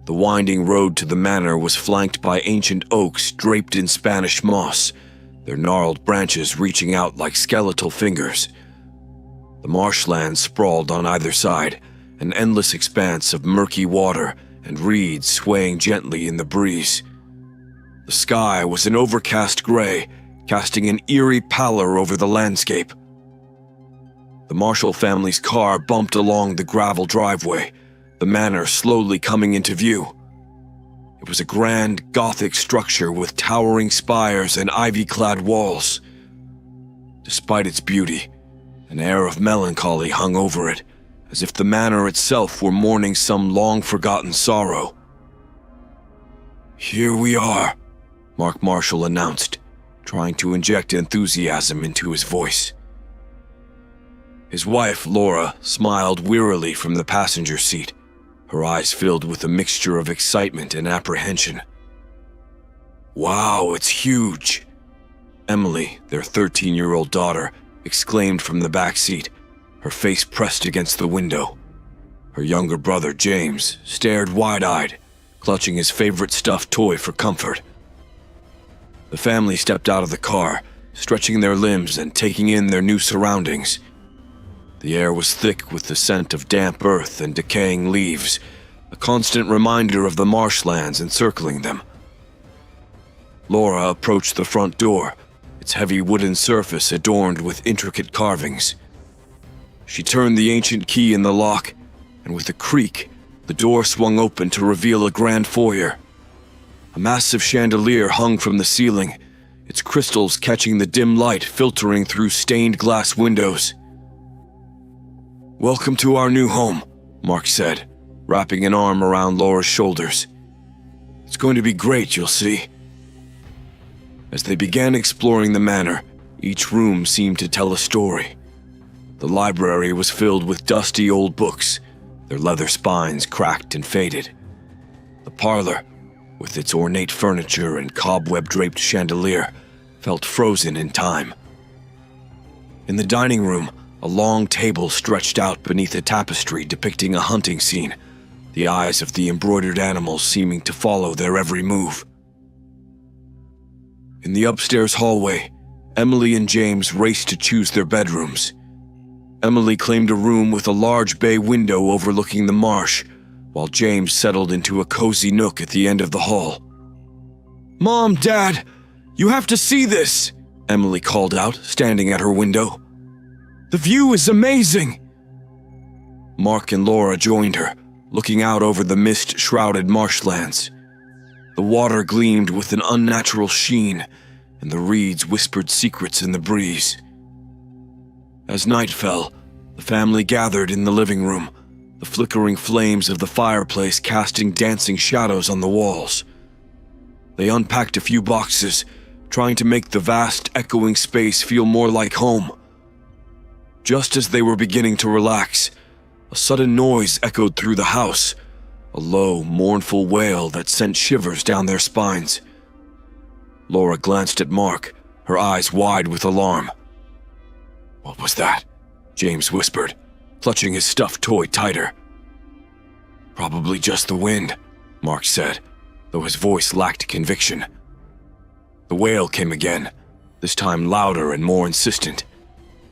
The winding road to the manor was flanked by ancient oaks draped in Spanish moss, their gnarled branches reaching out like skeletal fingers. The marshlands sprawled on either side, an endless expanse of murky water and reeds swaying gently in the breeze. The sky was an overcast gray, casting an eerie pallor over the landscape. The Marshall family's car bumped along the gravel driveway, the manor slowly coming into view. It was a grand, Gothic structure with towering spires and ivy-clad walls. Despite its beauty, an air of melancholy hung over it, as if the manor itself were mourning some long-forgotten sorrow. "Here we are," Mark Marshall announced, trying to inject enthusiasm into his voice. His wife, Laura, smiled wearily from the passenger seat, her eyes filled with a mixture of excitement and apprehension. "Wow, it's huge," Emily, their 13-year-old daughter, exclaimed from the back seat, her face pressed against the window. Her younger brother, James, stared wide-eyed, clutching his favorite stuffed toy for comfort. The family stepped out of the car, stretching their limbs and taking in their new surroundings. The air was thick with the scent of damp earth and decaying leaves, a constant reminder of the marshlands encircling them. Laura approached the front door, its heavy wooden surface adorned with intricate carvings. She turned the ancient key in the lock, and with a creak, the door swung open to reveal a grand foyer. A massive chandelier hung from the ceiling, its crystals catching the dim light filtering through stained glass windows. "Welcome to our new home," Mark said, wrapping an arm around Laura's shoulders. "It's going to be great, you'll see." As they began exploring the manor, each room seemed to tell a story. The library was filled with dusty old books, their leather spines cracked and faded. The parlor, with its ornate furniture and cobweb-draped chandelier, felt frozen in time. In the dining room, a long table stretched out beneath a tapestry depicting a hunting scene, the eyes of the embroidered animals seeming to follow their every move. In the upstairs hallway, Emily and James raced to choose their bedrooms. Emily claimed a room with a large bay window overlooking the marsh, while James settled into a cozy nook at the end of the hall. "Mom, Dad, you have to see this!" Emily called out, standing at her window. "The view is amazing!" Mark and Laura joined her, looking out over the mist-shrouded marshlands. The water gleamed with an unnatural sheen, and the reeds whispered secrets in the breeze. As night fell, the family gathered in the living room, the flickering flames of the fireplace casting dancing shadows on the walls. They unpacked a few boxes, trying to make the vast, echoing space feel more like home. Just as they were beginning to relax, a sudden noise echoed through the house, a low, mournful wail that sent shivers down their spines. Laura glanced at Mark, her eyes wide with alarm. "What was that?" James whispered, clutching his stuffed toy tighter. "Probably just the wind," Mark said, though his voice lacked conviction. The wail came again, this time louder and more insistent.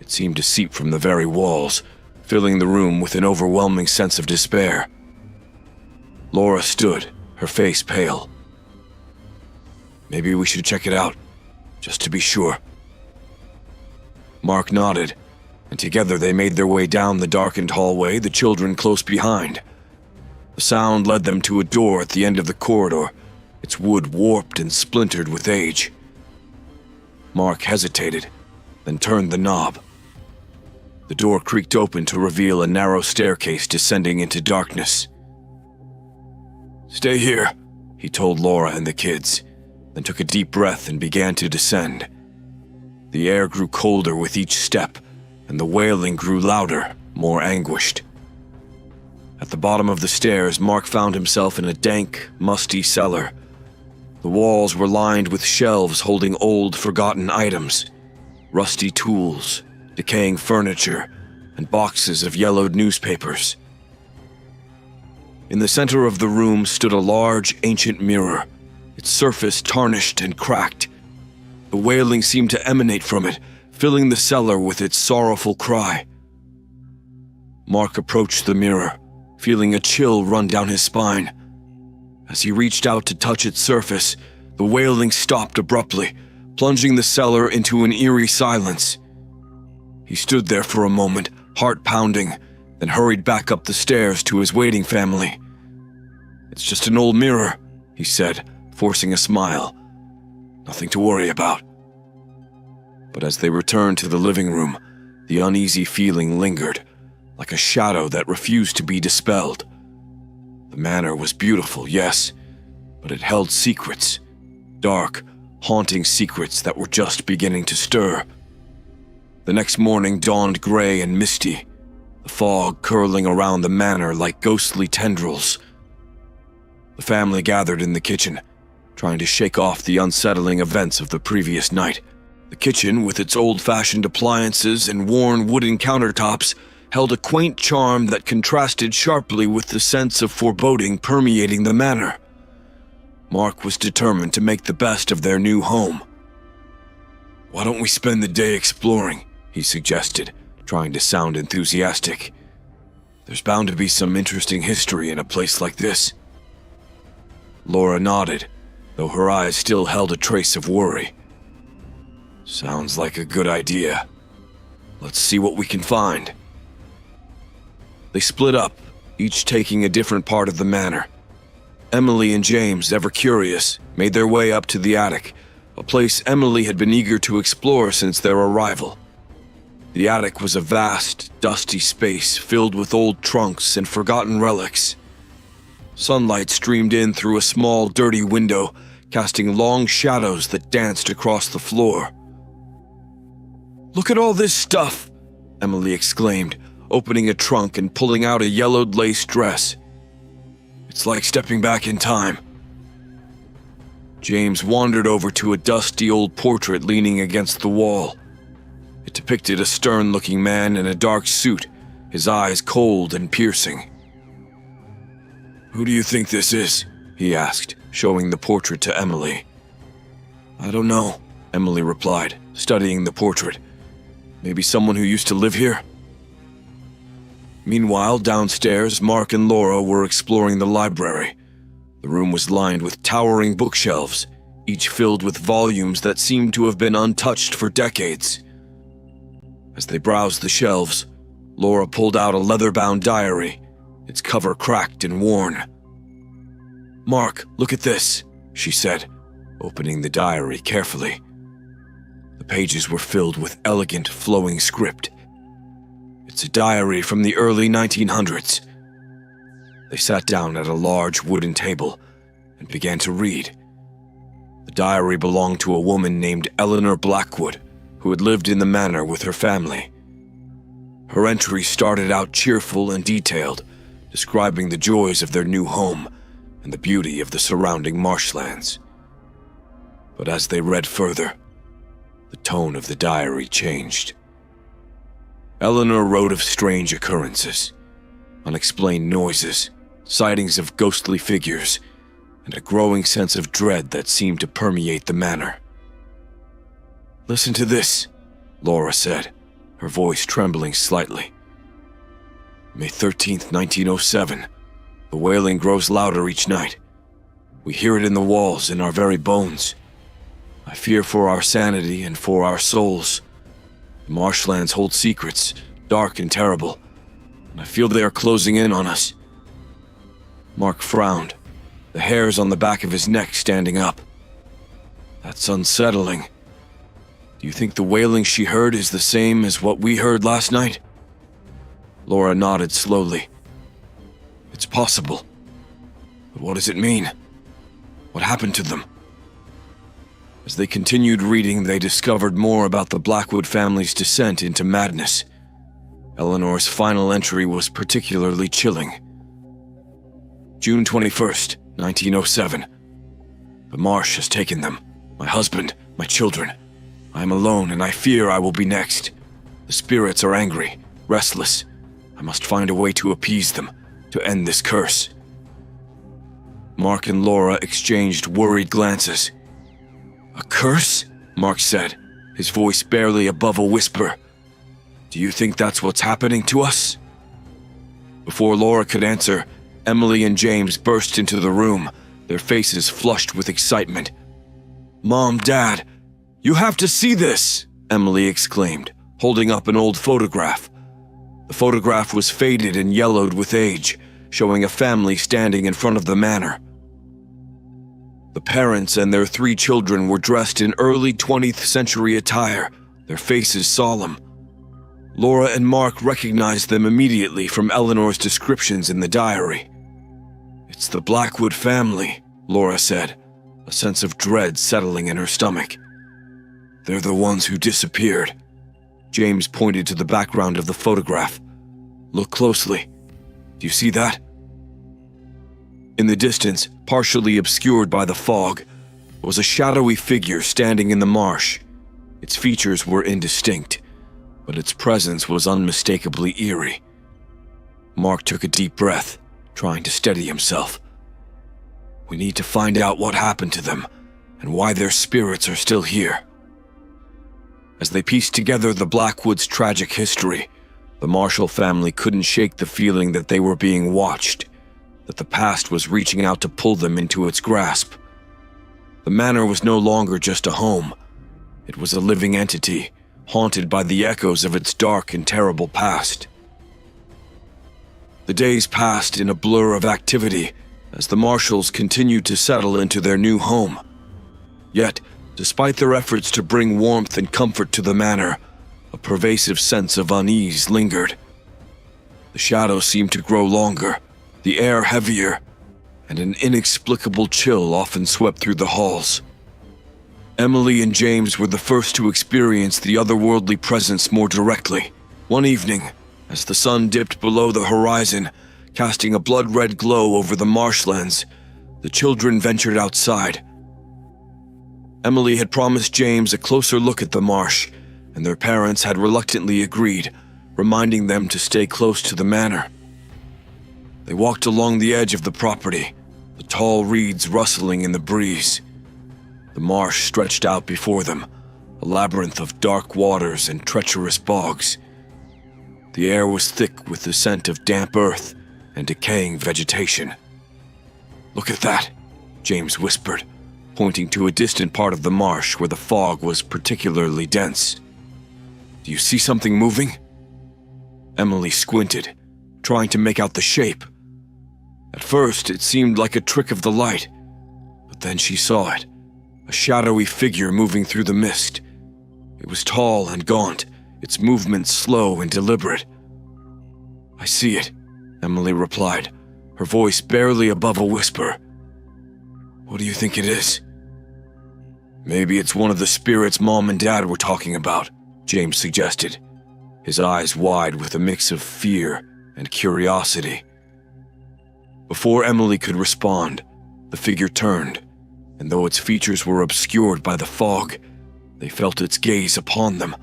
It seemed to seep from the very walls, filling the room with an overwhelming sense of despair. Laura stood, her face pale. "Maybe we should check it out, just to be sure." Mark nodded, and together they made their way down the darkened hallway, the children close behind. The sound led them to a door at the end of the corridor, its wood warped and splintered with age. Mark hesitated, then turned the knob. The door creaked open to reveal a narrow staircase descending into darkness. "Stay here," he told Laura and the kids, then took a deep breath and began to descend. The air grew colder with each step, and the wailing grew louder, more anguished. At the bottom of the stairs, Mark found himself in a dank, musty cellar. The walls were lined with shelves holding old, forgotten items, rusty tools, decaying furniture, and boxes of yellowed newspapers. In the center of the room stood a large, ancient mirror, its surface tarnished and cracked. The wailing seemed to emanate from it, filling the cellar with its sorrowful cry. Mark approached the mirror, feeling a chill run down his spine. As he reached out to touch its surface, the wailing stopped abruptly, plunging the cellar into an eerie silence. He stood there for a moment, heart pounding, then hurried back up the stairs to his waiting family. "It's just an old mirror," he said, forcing a smile. "Nothing to worry about." But as they returned to the living room, the uneasy feeling lingered, like a shadow that refused to be dispelled. The manor was beautiful, yes, but it held secrets, dark, haunting secrets that were just beginning to stir. The next morning dawned gray and misty, the fog curling around the manor like ghostly tendrils. The family gathered in the kitchen, trying to shake off the unsettling events of the previous night. The kitchen, with its old-fashioned appliances and worn wooden countertops, held a quaint charm that contrasted sharply with the sense of foreboding permeating the manor. Mark was determined to make the best of their new home. "Why don't we spend the day exploring?" he suggested, trying to sound enthusiastic. "There's bound to be some interesting history in a place like this." Laura nodded, though her eyes still held a trace of worry. "Sounds like a good idea. Let's see what we can find." They split up, each taking a different part of the manor. Emily and James, ever curious, made their way up to the attic, a place Emily had been eager to explore since their arrival. The attic was a vast, dusty space filled with old trunks and forgotten relics. Sunlight streamed in through a small, dirty window, casting long shadows that danced across the floor. "Look at all this stuff!" Emily exclaimed, opening a trunk and pulling out a yellowed lace dress. "It's like stepping back in time." James wandered over to a dusty old portrait leaning against the wall. It depicted a stern-looking man in a dark suit, his eyes cold and piercing. "Who do you think this is?" he asked, showing the portrait to Emily. "I don't know," Emily replied, studying the portrait. "Maybe someone who used to live here?" Meanwhile, downstairs, Mark and Laura were exploring the library. The room was lined with towering bookshelves, each filled with volumes that seemed to have been untouched for decades. As they browsed the shelves, Laura pulled out a leather-bound diary, its cover cracked and worn. "Mark, look at this," she said, opening the diary carefully. The pages were filled with elegant, flowing script. "It's a diary from the early 1900s. They sat down at a large wooden table and began to read. The diary belonged to a woman named Eleanor Blackwood, who had lived in the manor with her family. Her entry started out cheerful and detailed, describing the joys of their new home and the beauty of the surrounding marshlands. But as they read further, the tone of the diary changed. Eleanor wrote of strange occurrences, unexplained noises, sightings of ghostly figures, and a growing sense of dread that seemed to permeate the manor. "Listen to this," Laura said, her voice trembling slightly. "May 13th, 1907. The wailing grows louder each night. We hear it in the walls, in our very bones. I fear for our sanity and for our souls. The marshlands hold secrets, dark and terrible, and I feel they are closing in on us." Mark frowned, the hairs on the back of his neck standing up. "That's unsettling. Do you think the wailing she heard is the same as what we heard last night?" Laura nodded slowly. "It's possible. But what does it mean? What happened to them?" As they continued reading, they discovered more about the Blackwood family's descent into madness. Eleanor's final entry was particularly chilling. "June 21st, 1907. The Marsh has taken them, my husband, my children. I am alone and I fear I will be next. The spirits are angry, restless. I must find a way to appease them, to end this curse." Mark and Laura exchanged worried glances. "A curse?" Mark said, his voice barely above a whisper. "Do you think that's what's happening to us?" Before Laura could answer, Emily and James burst into the room, their faces flushed with excitement. "Mom, Dad, you have to see this!" Emily exclaimed, holding up an old photograph. The photograph was faded and yellowed with age, showing a family standing in front of the manor. The parents and their 3 children were dressed in early 20th century attire, their faces solemn. Laura and Mark recognized them immediately from Eleanor's descriptions in the diary. "It's the Blackwood family," Laura said, a sense of dread settling in her stomach. "They're the ones who disappeared." James pointed to the background of the photograph. "Look closely. Do you see that?" In the distance, partially obscured by the fog, was a shadowy figure standing in the marsh. Its features were indistinct, but its presence was unmistakably eerie. Mark took a deep breath, trying to steady himself. "We need to find out what happened to them, and why their spirits are still here." As they pieced together the Blackwood's tragic history, the Marshall family couldn't shake the feeling that they were being watched, that the past was reaching out to pull them into its grasp. The manor was no longer just a home. It was a living entity, haunted by the echoes of its dark and terrible past. The days passed in a blur of activity as the Marshalls continued to settle into their new home. Yet, despite their efforts to bring warmth and comfort to the manor, a pervasive sense of unease lingered. The shadows seemed to grow longer, the air heavier, and an inexplicable chill often swept through the halls. Emily and James were the first to experience the otherworldly presence more directly. One evening, as the sun dipped below the horizon, casting a blood-red glow over the marshlands, the children ventured outside. Emily had promised James a closer look at the marsh, and their parents had reluctantly agreed, reminding them to stay close to the manor. They walked along the edge of the property, the tall reeds rustling in the breeze. The marsh stretched out before them, a labyrinth of dark waters and treacherous bogs. The air was thick with the scent of damp earth and decaying vegetation. "Look at that," James whispered, pointing to a distant part of the marsh where the fog was particularly dense. "Do you see something moving?" Emily squinted, trying to make out the shape. At first, it seemed like a trick of the light, but then she saw it, a shadowy figure moving through the mist. It was tall and gaunt, its movements slow and deliberate. "I see it," Emily replied, her voice barely above a whisper. "What do you think it is?" "Maybe it's one of the spirits Mom and Dad were talking about," James suggested, his eyes wide with a mix of fear and curiosity. Before Emily could respond, the figure turned, and though its features were obscured by the fog, they felt its gaze upon them.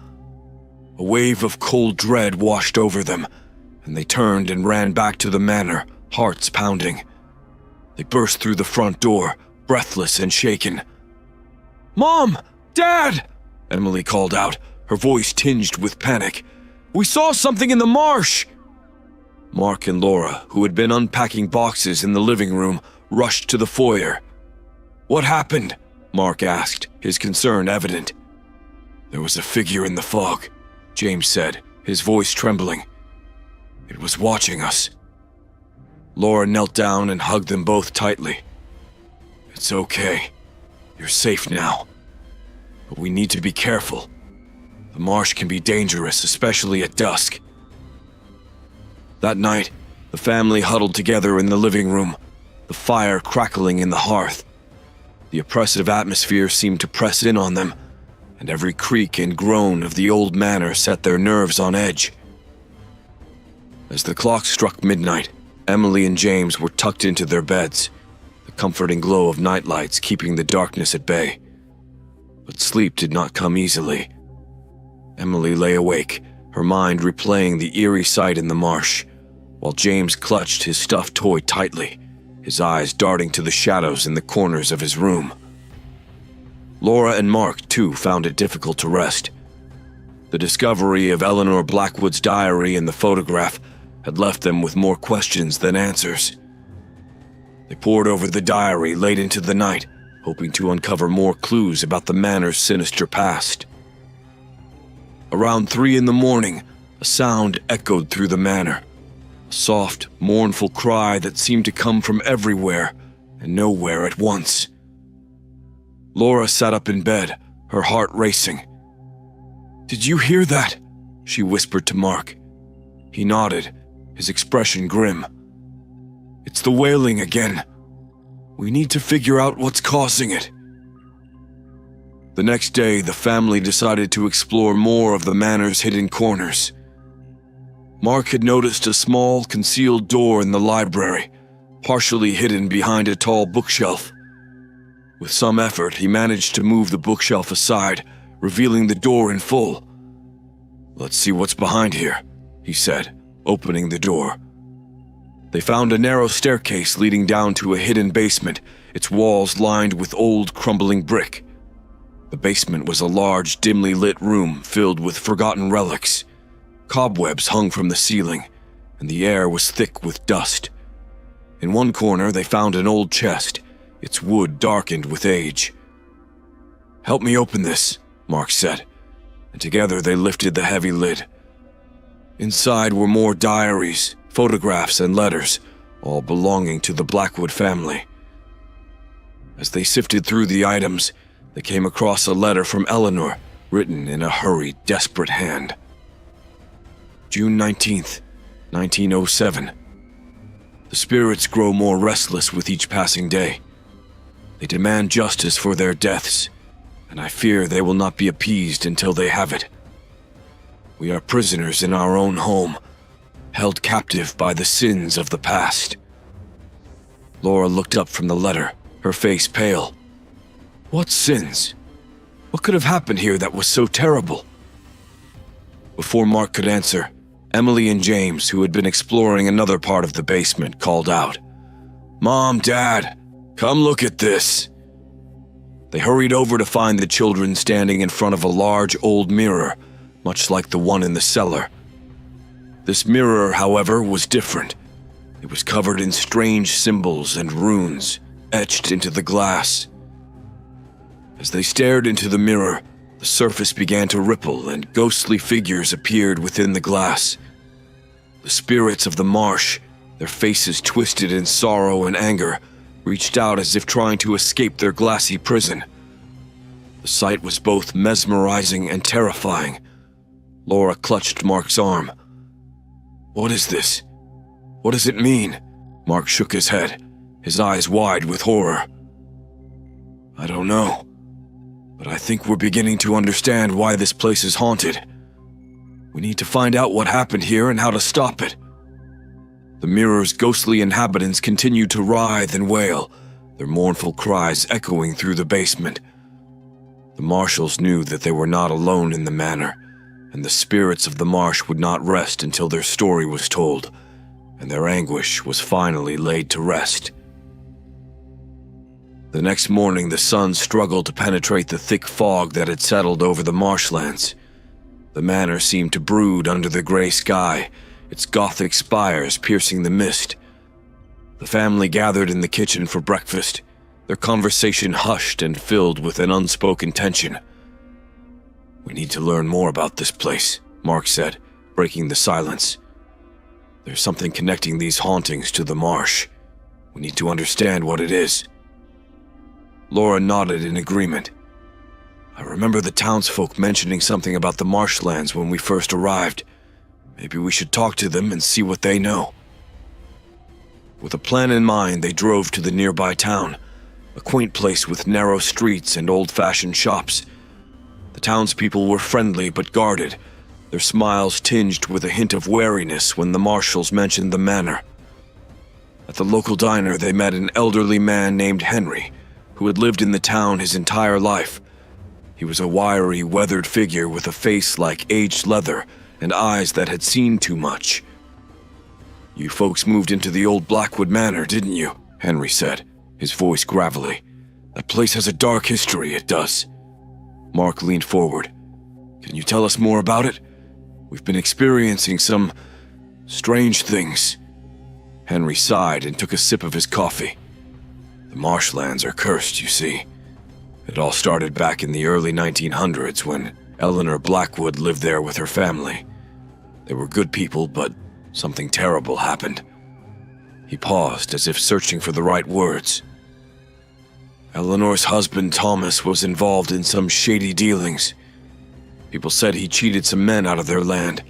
A wave of cold dread washed over them, and they turned and ran back to the manor, hearts pounding. They burst through the front door, breathless and shaken. "Mom! Dad!" Emily called out, her voice tinged with panic. "We saw something in the marsh!" Mark and Laura, who had been unpacking boxes in the living room, rushed to the foyer. "What happened?" Mark asked, his concern evident. "There was a figure in the fog," James said, his voice trembling. "It was watching us." Laura knelt down and hugged them both tightly. "It's okay. You're safe now. But we need to be careful. The marsh can be dangerous, especially at dusk." That night, the family huddled together in the living room, the fire crackling in the hearth. The oppressive atmosphere seemed to press in on them, and every creak and groan of the old manor set their nerves on edge. As the clock struck midnight, Emily and James were tucked into their beds, the comforting glow of nightlights keeping the darkness at bay. But sleep did not come easily. Emily lay awake, her mind replaying the eerie sight in the marsh, while James clutched his stuffed toy tightly, his eyes darting to the shadows in the corners of his room. Laura and Mark, too, found it difficult to rest. The discovery of Eleanor Blackwood's diary and the photograph had left them with more questions than answers. They pored over the diary late into the night, hoping to uncover more clues about the Manor's sinister past. Around 3 a.m, a sound echoed through the Manor, a soft, mournful cry that seemed to come from everywhere and nowhere at once. Laura sat up in bed, her heart racing. "Did you hear that?" she whispered to Mark. He nodded, his expression grim. "It's the wailing again. We need to figure out what's causing it." The next day, the family decided to explore more of the Manor's hidden corners. Mark had noticed a small, concealed door in the library, partially hidden behind a tall bookshelf. With some effort, he managed to move the bookshelf aside, revealing the door in full. "Let's see what's behind here," he said, opening the door. They found a narrow staircase leading down to a hidden basement, its walls lined with old, crumbling brick. The basement was a large, dimly lit room filled with forgotten relics. Cobwebs hung from the ceiling, and the air was thick with dust. In one corner, they found an old chest, its wood darkened with age. "Help me open this," Mark said, and together they lifted the heavy lid. Inside were more diaries, photographs, and letters, all belonging to the Blackwood family. As they sifted through the items, they came across a letter from Eleanor, written in a hurried, desperate hand. June 19th, 1907. The spirits grow more restless with each passing day. They demand justice for their deaths, and I fear they will not be appeased until they have it. We are prisoners in our own home, held captive by the sins of the past. Laura looked up from the letter, her face pale. What sins? What could have happened here that was so terrible? Before Mark could answer, Emily and James, who had been exploring another part of the basement, called out, "Mom, Dad, come look at this." They hurried over to find the children standing in front of a large old mirror, much like the one in the cellar. This mirror, however, was different. It was covered in strange symbols and runes, etched into the glass. As they stared into the mirror, the surface began to ripple and ghostly figures appeared within the glass. The spirits of the Marsh, their faces twisted in sorrow and anger, reached out as if trying to escape their glassy prison. The sight was both mesmerizing and terrifying. Laura clutched Mark's arm. "What is this? What does it mean?" Mark shook his head, his eyes wide with horror. "I don't know, but I think we're beginning to understand why this place is haunted. We need to find out what happened here and how to stop it." The mirror's ghostly inhabitants continued to writhe and wail, their mournful cries echoing through the basement. The Marshalls knew that they were not alone in the manor, and the spirits of the marsh would not rest until their story was told, and their anguish was finally laid to rest. The next morning, the sun struggled to penetrate the thick fog that had settled over the marshlands. The manor seemed to brood under the gray sky, its Gothic spires piercing the mist. The family gathered in the kitchen for breakfast, their conversation hushed and filled with an unspoken tension. "We need to learn more about this place," Mark said, breaking the silence. "There's something connecting these hauntings to the marsh. We need to understand what it is." Laura nodded in agreement. "I remember the townsfolk mentioning something about the marshlands when we first arrived. Maybe we should talk to them and see what they know." With a plan in mind, they drove to the nearby town, a quaint place with narrow streets and old-fashioned shops. The townspeople were friendly but guarded, their smiles tinged with a hint of wariness when the Marshalls mentioned the manor. At the local diner, they met an elderly man named Henry, who had lived in the town his entire life. He was a wiry, weathered figure with a face like aged leather and eyes that had seen too much. "You folks moved into the old Blackwood Manor, didn't you?" Henry said, his voice gravelly. "That place has a dark history, it does." Mark leaned forward. "Can you tell us more about it? We've been experiencing some strange things." Henry sighed and took a sip of his coffee. "The marshlands are cursed, you see. It all started back in the early 1900s when Eleanor Blackwood lived there with her family. They were good people, but something terrible happened." He paused as if searching for the right words. "Eleanor's husband, Thomas, was involved in some shady dealings. People said he cheated some men out of their land,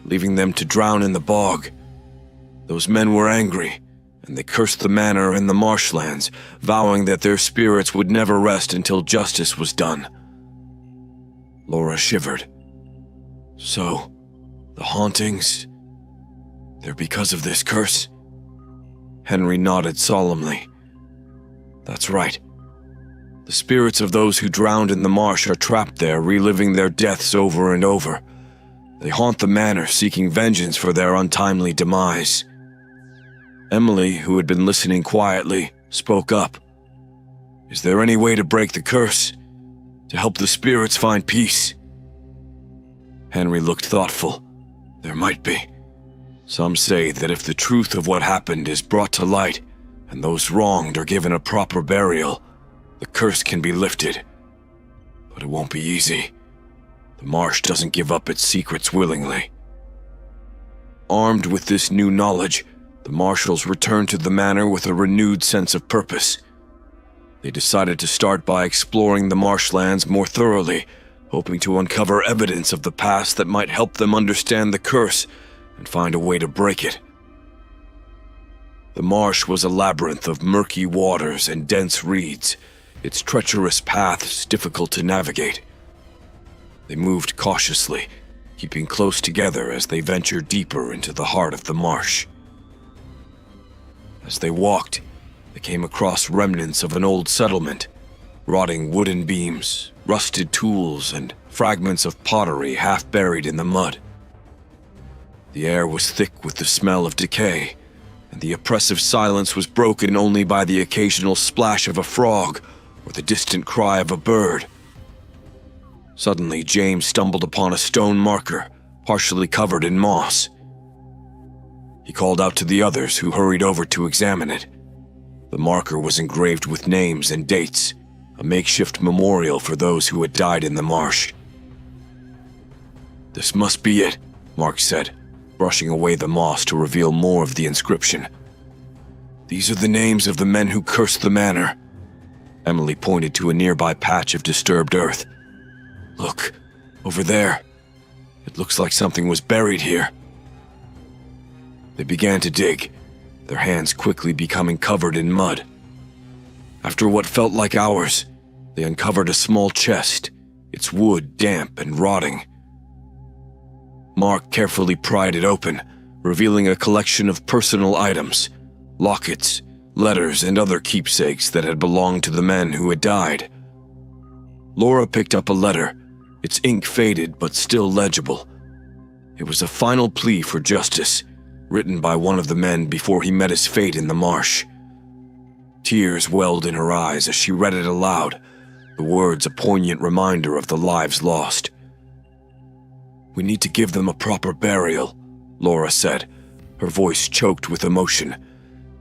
leaving them to drown in the bog. Those men were angry, and they cursed the manor and the marshlands, vowing that their spirits would never rest until justice was done." Laura shivered. "So, the hauntings, they're because of this curse?" Henry nodded solemnly. "That's right. The spirits of those who drowned in the marsh are trapped there, reliving their deaths over and over. They haunt the manor, seeking vengeance for their untimely demise." Emily, who had been listening quietly, spoke up. "Is there any way to break the curse? To help the spirits find peace?" Henry looked thoughtful. "There might be. Some say that if the truth of what happened is brought to light, and those wronged are given a proper burial, the curse can be lifted. But it won't be easy. The marsh doesn't give up its secrets willingly." Armed with this new knowledge, the marshals returned to the manor with a renewed sense of purpose. They decided to start by exploring the marshlands more thoroughly, hoping to uncover evidence of the past that might help them understand the curse and find a way to break it. The marsh was a labyrinth of murky waters and dense reeds, its treacherous paths difficult to navigate. They moved cautiously, keeping close together as they ventured deeper into the heart of the marsh. As they walked, they came across remnants of an old settlement, rotting wooden beams, rusted tools, and fragments of pottery half buried in the mud. The air was thick with the smell of decay, and the oppressive silence was broken only by the occasional splash of a frog or the distant cry of a bird. Suddenly, James stumbled upon a stone marker, partially covered in moss. He called out to the others, who hurried over to examine it. The marker was engraved with names and dates, a makeshift memorial for those who had died in the marsh. "This must be it," Mark said, brushing away the moss to reveal more of the inscription. "These are the names of the men who cursed the manor." Emily pointed to a nearby patch of disturbed earth. "Look, over there. It looks like something was buried here." They began to dig, their hands quickly becoming covered in mud. After what felt like hours, they uncovered a small chest, its wood damp and rotting. Mark carefully pried it open, revealing a collection of personal items, lockets, letters, and other keepsakes that had belonged to the men who had died. Laura picked up a letter, its ink faded but still legible. It was a final plea for justice, written by one of the men before he met his fate in the marsh. Tears welled in her eyes as she read it aloud, the words a poignant reminder of the lives lost. "We need to give them a proper burial," Laura said, her voice choked with emotion.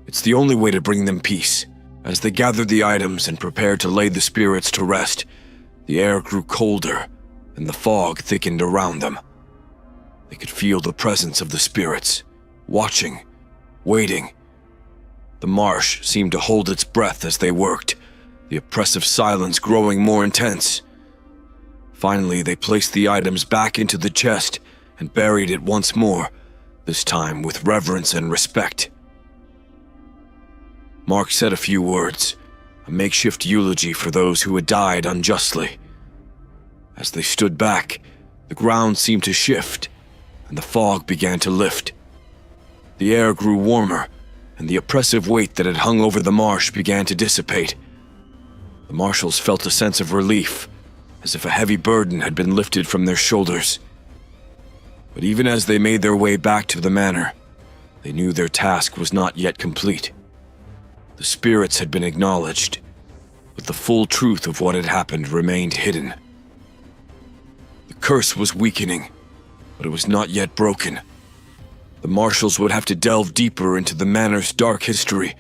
"It's the only way to bring them peace." As they gathered the items and prepared to lay the spirits to rest, the air grew colder and the fog thickened around them. They could feel the presence of the spirits, watching, waiting. The marsh seemed to hold its breath as they worked, the oppressive silence growing more intense. Finally, they placed the items back into the chest and buried it once more, this time with reverence and respect. Mark said a few words, a makeshift eulogy for those who had died unjustly. As they stood back, the ground seemed to shift, and the fog began to lift. The air grew warmer, and the oppressive weight that had hung over the marsh began to dissipate. The marshals felt a sense of relief, as if a heavy burden had been lifted from their shoulders. But even as they made their way back to the manor, they knew their task was not yet complete. The spirits had been acknowledged, but the full truth of what had happened remained hidden. The curse was weakening, but it was not yet broken. The Marshals would have to delve deeper into the Manor's dark history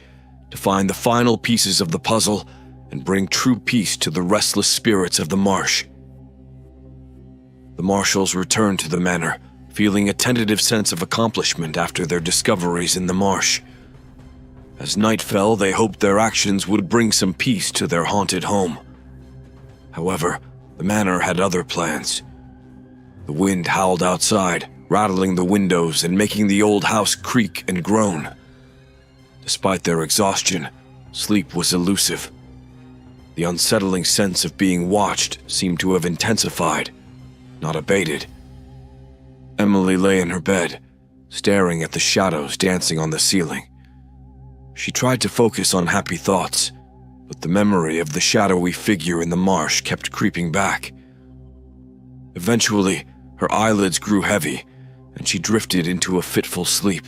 to find the final pieces of the puzzle and bring true peace to the restless spirits of the marsh. The Marshals returned to the Manor, feeling a tentative sense of accomplishment after their discoveries in the marsh. As night fell, they hoped their actions would bring some peace to their haunted home. However, the Manor had other plans. The wind howled outside, rattling the windows and making the old house creak and groan. Despite their exhaustion, sleep was elusive. The unsettling sense of being watched seemed to have intensified, not abated. Emily lay in her bed, staring at the shadows dancing on the ceiling. She tried to focus on happy thoughts, but the memory of the shadowy figure in the marsh kept creeping back. Eventually, her eyelids grew heavy, and she drifted into a fitful sleep.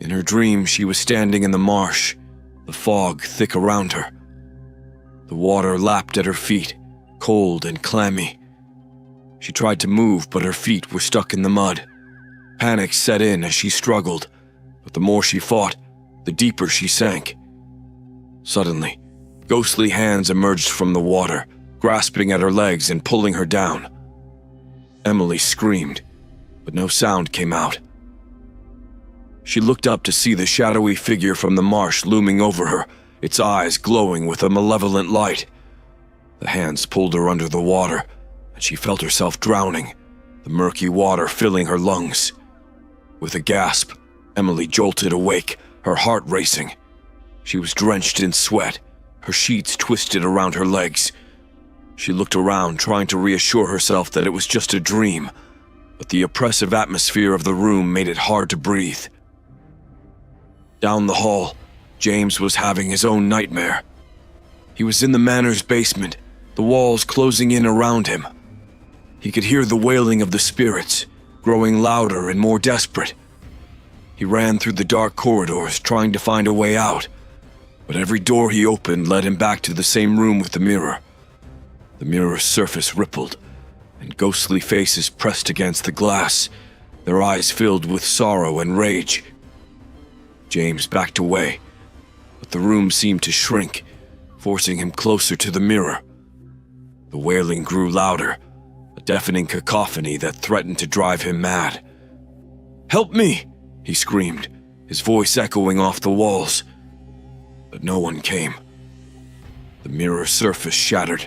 In her dream, she was standing in the marsh, the fog thick around her. The water lapped at her feet, cold and clammy. She tried to move, but her feet were stuck in the mud. Panic set in as she struggled, but the more she fought, the deeper she sank. Suddenly, ghostly hands emerged from the water, grasping at her legs and pulling her down. Emily screamed, but no sound came out. She looked up to see the shadowy figure from the marsh looming over her, its eyes glowing with a malevolent light. The hands pulled her under the water, and she felt herself drowning, the murky water filling her lungs. With a gasp, Emily jolted awake, her heart racing. She was drenched in sweat, her sheets twisted around her legs. She looked around, trying to reassure herself that it was just a dream, but the oppressive atmosphere of the room made it hard to breathe. Down the hall, James was having his own nightmare. He was in the Manor's basement, the walls closing in around him. He could hear the wailing of the spirits, growing louder and more desperate. He ran through the dark corridors, trying to find a way out, but every door he opened led him back to the same room with the mirror. The mirror's surface rippled, and ghostly faces pressed against the glass, their eyes filled with sorrow and rage. James backed away, but the room seemed to shrink, forcing him closer to the mirror. The wailing grew louder, a deafening cacophony that threatened to drive him mad. "Help me!" he screamed, his voice echoing off the walls. But no one came. The mirror's surface shattered,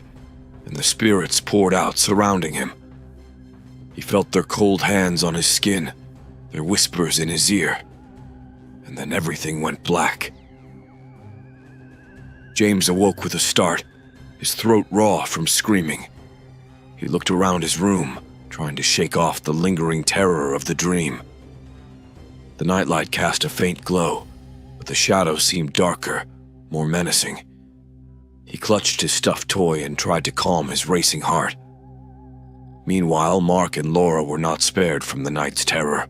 and the spirits poured out, surrounding him. He felt their cold hands on his skin, their whispers in his ear, and then everything went black. James awoke with a start, his throat raw from screaming. He looked around his room, trying to shake off the lingering terror of the dream. The nightlight cast a faint glow, but the shadows seemed darker, more menacing. He clutched his stuffed toy and tried to calm his racing heart. Meanwhile, Mark and Laura were not spared from the night's terror.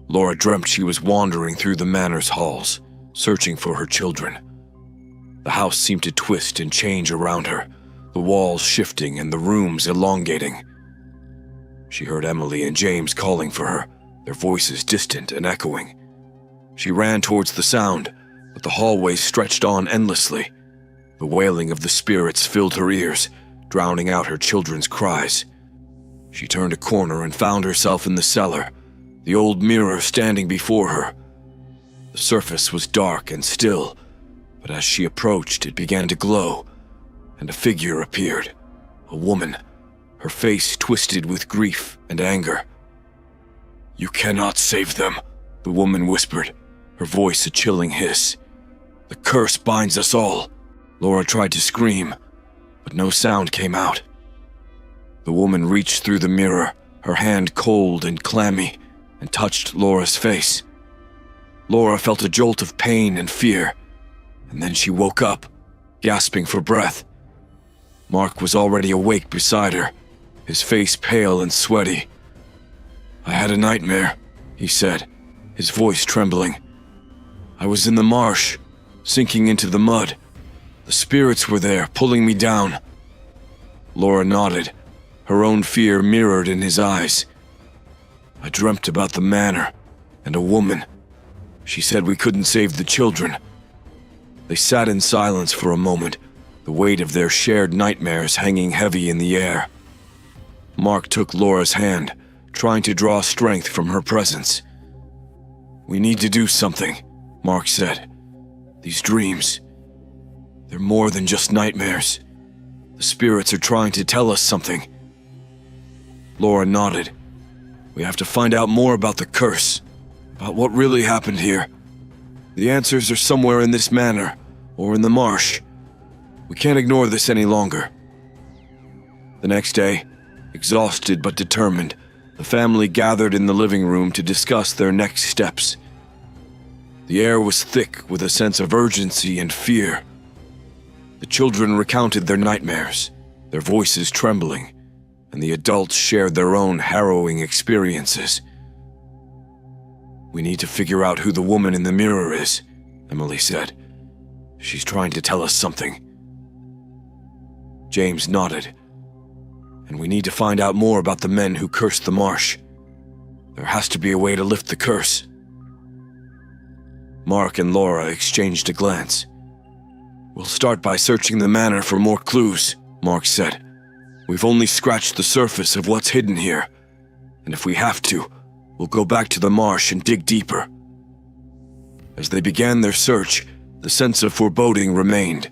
Laura dreamt she was wandering through the Manor's halls, searching for her children. The house seemed to twist and change around her, the walls shifting and the rooms elongating. She heard Emily and James calling for her, their voices distant and echoing. She ran towards the sound, but the hallways stretched on endlessly. The wailing of the spirits filled her ears, drowning out her children's cries. She turned a corner and found herself in the cellar, the old mirror standing before her. The surface was dark and still, but as she approached, it began to glow, and a figure appeared, a woman, her face twisted with grief and anger. "You cannot save them," the woman whispered, her voice a chilling hiss. "The curse binds us all." Laura tried to scream, but no sound came out. The woman reached through the mirror, her hand cold and clammy, and touched Laura's face. Laura felt a jolt of pain and fear, and then she woke up, gasping for breath. Mark was already awake beside her, his face pale and sweaty. "I had a nightmare," he said, his voice trembling. I was in the marsh, sinking into the mud. The spirits were there, pulling me down. Laura nodded, her own fear mirrored in his eyes. I dreamt about the manor and a woman. She said we couldn't save the children. They sat in silence for a moment, the weight of their shared nightmares hanging heavy in the air. Mark took Laura's hand, trying to draw strength from her presence. "We need to do something," Mark said. "These dreams, they're more than just nightmares. The spirits are trying to tell us something." Laura nodded. "We have to find out more about the curse, about what really happened here. The answers are somewhere in this manor, or in the marsh. We can't ignore this any longer." The next day, exhausted but determined, the family gathered in the living room to discuss their next steps. The air was thick with a sense of urgency and fear. The children recounted their nightmares, their voices trembling, and the adults shared their own harrowing experiences. "We need to figure out who the woman in the mirror is," Emily said. "She's trying to tell us something." James nodded. "And we need to find out more about the men who cursed the marsh. There has to be a way to lift the curse." Mark and Laura exchanged a glance. "We'll start by searching the manor for more clues," Mark said. "We've only scratched the surface of what's hidden here, and if we have to, we'll go back to the marsh and dig deeper." As they began their search, the sense of foreboding remained,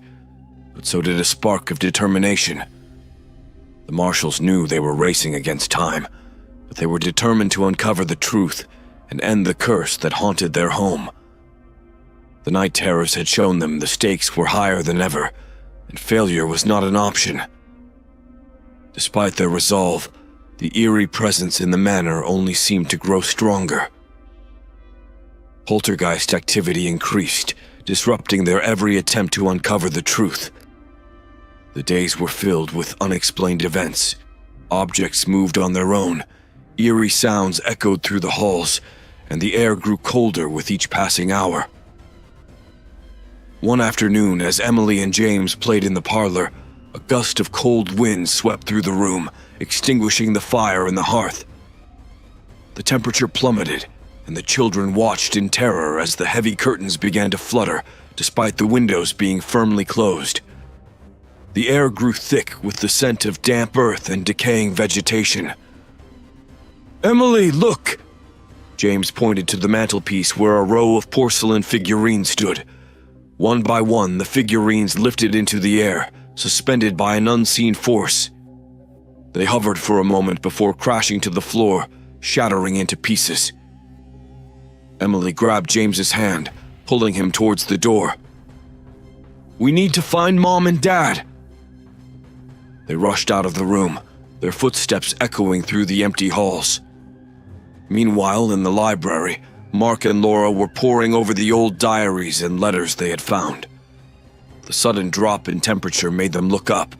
but so did a spark of determination. The marshals knew they were racing against time, but they were determined to uncover the truth and end the curse that haunted their home. The night terrors had shown them the stakes were higher than ever, and failure was not an option. Despite their resolve, the eerie presence in the manor only seemed to grow stronger. Poltergeist activity increased, disrupting their every attempt to uncover the truth. The days were filled with unexplained events. Objects moved on their own, eerie sounds echoed through the halls, and the air grew colder with each passing hour. One afternoon, as Emily and James played in the parlor, a gust of cold wind swept through the room, extinguishing the fire in the hearth. The temperature plummeted, and the children watched in terror as the heavy curtains began to flutter, despite the windows being firmly closed. The air grew thick with the scent of damp earth and decaying vegetation. "Emily, look!" James pointed to the mantelpiece where a row of porcelain figurines stood. One by one, the figurines lifted into the air, suspended by an unseen force. They hovered for a moment before crashing to the floor, shattering into pieces. Emily grabbed James's hand, pulling him towards the door. "We need to find Mom and Dad!" They rushed out of the room, their footsteps echoing through the empty halls. Meanwhile, in the library, Mark and Laura were poring over the old diaries and letters they had found. The sudden drop in temperature made them look up,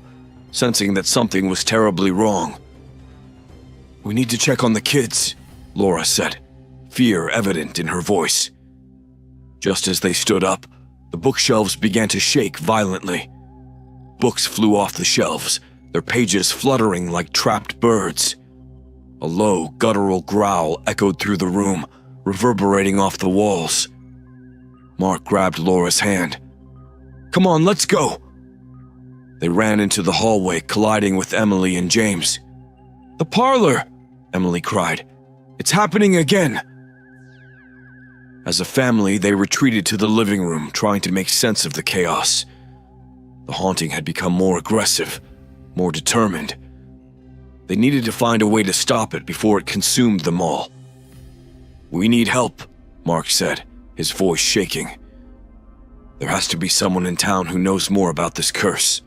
sensing that something was terribly wrong. "We need to check on the kids," Laura said, fear evident in her voice. Just as they stood up, the bookshelves began to shake violently. Books flew off the shelves, their pages fluttering like trapped birds. A low, guttural growl echoed through the room, reverberating off the walls. Mark grabbed Laura's hand. "Come on, let's go!" They ran into the hallway, colliding with Emily and James. "The parlor!" Emily cried. "It's happening again!" As a family, they retreated to the living room, trying to make sense of the chaos. The haunting had become more aggressive, more determined. They needed to find a way to stop it before it consumed them all. "We need help," Mark said, his voice shaking. "There has to be someone in town who knows more about this curse."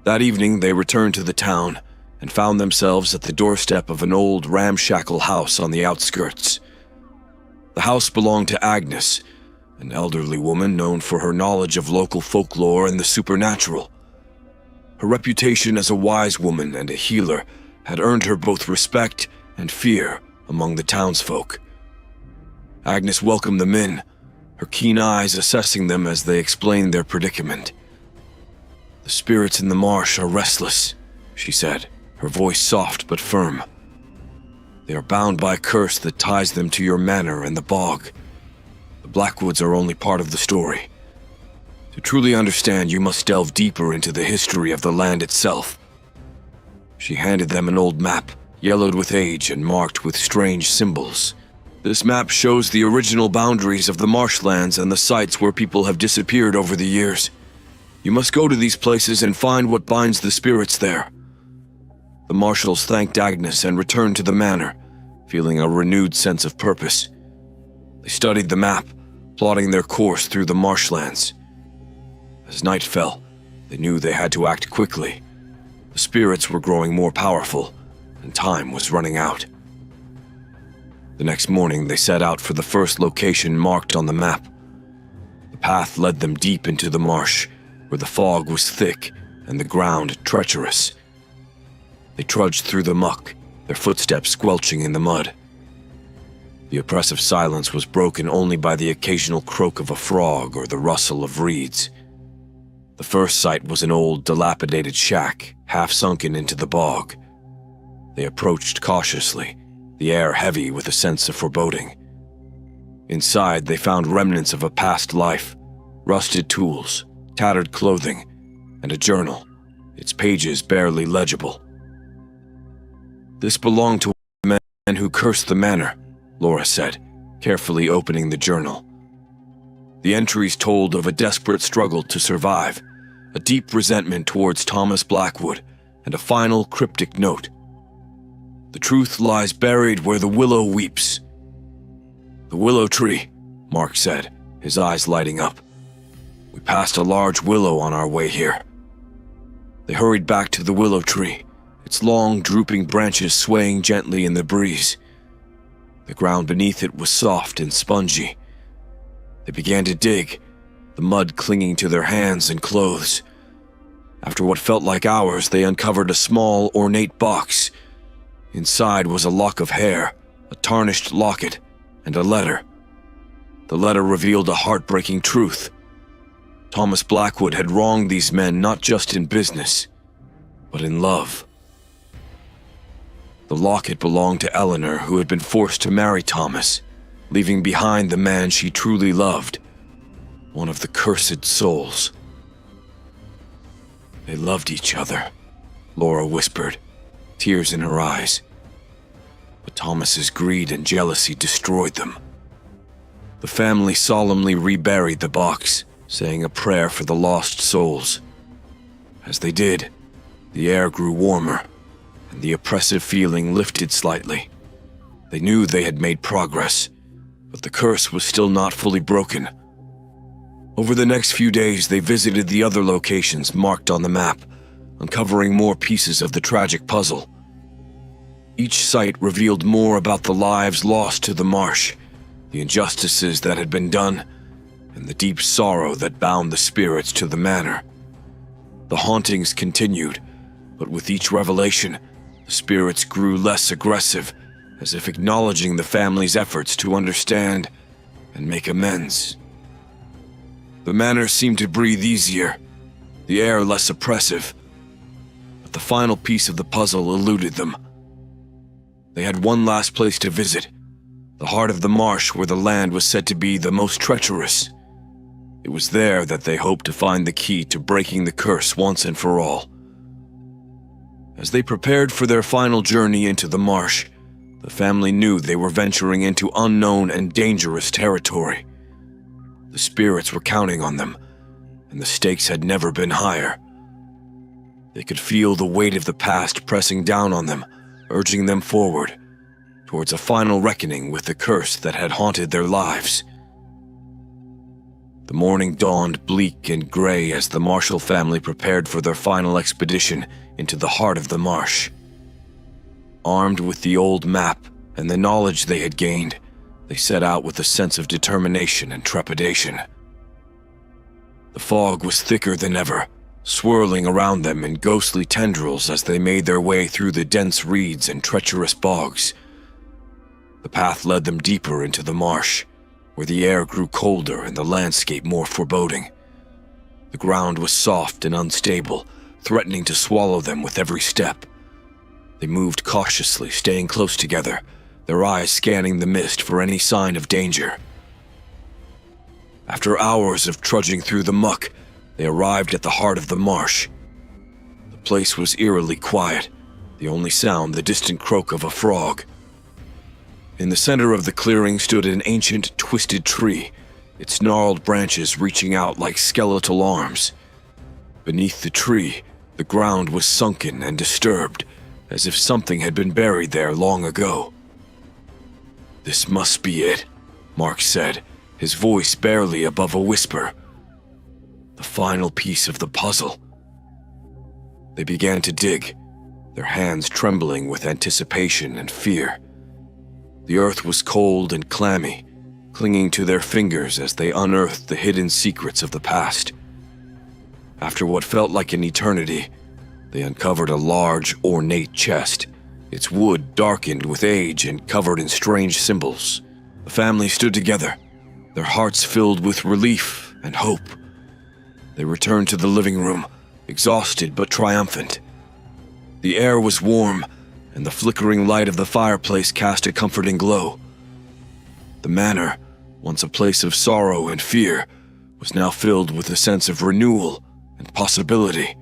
That evening, they returned to the town and found themselves at the doorstep of an old ramshackle house on the outskirts. The house belonged to Agnes, an elderly woman known for her knowledge of local folklore and the supernatural. Her reputation as a wise woman and a healer had earned her both respect and fear among the townsfolk. Agnes welcomed them in, her keen eyes assessing them as they explained their predicament. "The spirits in the marsh are restless," she said, her voice soft but firm. "They are bound by a curse that ties them to your manor and the bog. The Blackwoods are only part of the story. To truly understand, you must delve deeper into the history of the land itself." She handed them an old map, yellowed with age and marked with strange symbols. "This map shows the original boundaries of the marshlands and the sites where people have disappeared over the years. You must go to these places and find what binds the spirits there." The marshals thanked Agnes and returned to the manor, feeling a renewed sense of purpose. They studied the map, plotting their course through the marshlands. As night fell, they knew they had to act quickly. The spirits were growing more powerful, and time was running out. The next morning, they set out for the first location marked on the map. The path led them deep into the marsh, where the fog was thick and the ground treacherous. They trudged through the muck, their footsteps squelching in the mud. The oppressive silence was broken only by the occasional croak of a frog or the rustle of reeds. The first sight was an old, dilapidated shack, half sunken into the bog. They approached cautiously, the air heavy with a sense of foreboding. Inside, they found remnants of a past life, rusted tools, tattered clothing, and a journal, its pages barely legible. "This belonged to a man who cursed the manor," Laura said, carefully opening the journal. The entries told of a desperate struggle to survive, a deep resentment towards Thomas Blackwood, and a final cryptic note. "The truth lies buried where the willow weeps." "The willow tree," Mark said, his eyes lighting up. "We passed a large willow on our way here." They hurried back to the willow tree, its long, drooping branches swaying gently in the breeze. The ground beneath it was soft and spongy. They began to dig, the mud clinging to their hands and clothes. After what felt like hours, they uncovered a small, ornate box. Inside was a lock of hair, a tarnished locket, and a letter. The letter revealed a heartbreaking truth. Thomas Blackwood had wronged these men not just in business, but in love. The locket belonged to Eleanor, who had been forced to marry Thomas, leaving behind the man she truly loved, one of the cursed souls. "They loved each other," Laura whispered, tears in her eyes. But Thomas's greed and jealousy destroyed them. The family solemnly reburied the box, saying a prayer for the lost souls. As they did, the air grew warmer, and the oppressive feeling lifted slightly. They knew they had made progress, but the curse was still not fully broken. Over the next few days, they visited the other locations marked on the map, uncovering more pieces of the tragic puzzle. Each site revealed more about the lives lost to the marsh, the injustices that had been done, and the deep sorrow that bound the spirits to the manor. The hauntings continued, but with each revelation, the spirits grew less aggressive, as if acknowledging the family's efforts to understand and make amends. The manor seemed to breathe easier, the air less oppressive, but the final piece of the puzzle eluded them. They had one last place to visit, the heart of the marsh where the land was said to be the most treacherous. It was there that they hoped to find the key to breaking the curse once and for all. As they prepared for their final journey into the marsh, the family knew they were venturing into unknown and dangerous territory. The spirits were counting on them, and the stakes had never been higher. They could feel the weight of the past pressing down on them, urging them forward, towards a final reckoning with the curse that had haunted their lives. The morning dawned bleak and gray as the Marshall family prepared for their final expedition into the heart of the marsh. Armed with the old map and the knowledge they had gained, they set out with a sense of determination and trepidation. The fog was thicker than ever, swirling around them in ghostly tendrils as they made their way through the dense reeds and treacherous bogs. The path led them deeper into the marsh, where the air grew colder and the landscape more foreboding. The ground was soft and unstable, threatening to swallow them with every step. They moved cautiously, staying close together, their eyes scanning the mist for any sign of danger. After hours of trudging through the muck, they arrived at the heart of the marsh. The place was eerily quiet, the only sound the distant croak of a frog. In the center of the clearing stood an ancient, twisted tree, its gnarled branches reaching out like skeletal arms. Beneath the tree, the ground was sunken and disturbed, as if something had been buried there long ago. "This must be it," Mark said, his voice barely above a whisper. "The final piece of the puzzle." They began to dig, their hands trembling with anticipation and fear. The earth was cold and clammy, clinging to their fingers as they unearthed the hidden secrets of the past. After what felt like an eternity, they uncovered a large, ornate chest, its wood darkened with age and covered in strange symbols. The family stood together, their hearts filled with relief and hope. They returned to the living room, exhausted but triumphant. The air was warm, and the flickering light of the fireplace cast a comforting glow. The manor, once a place of sorrow and fear, was now filled with a sense of renewal and possibility.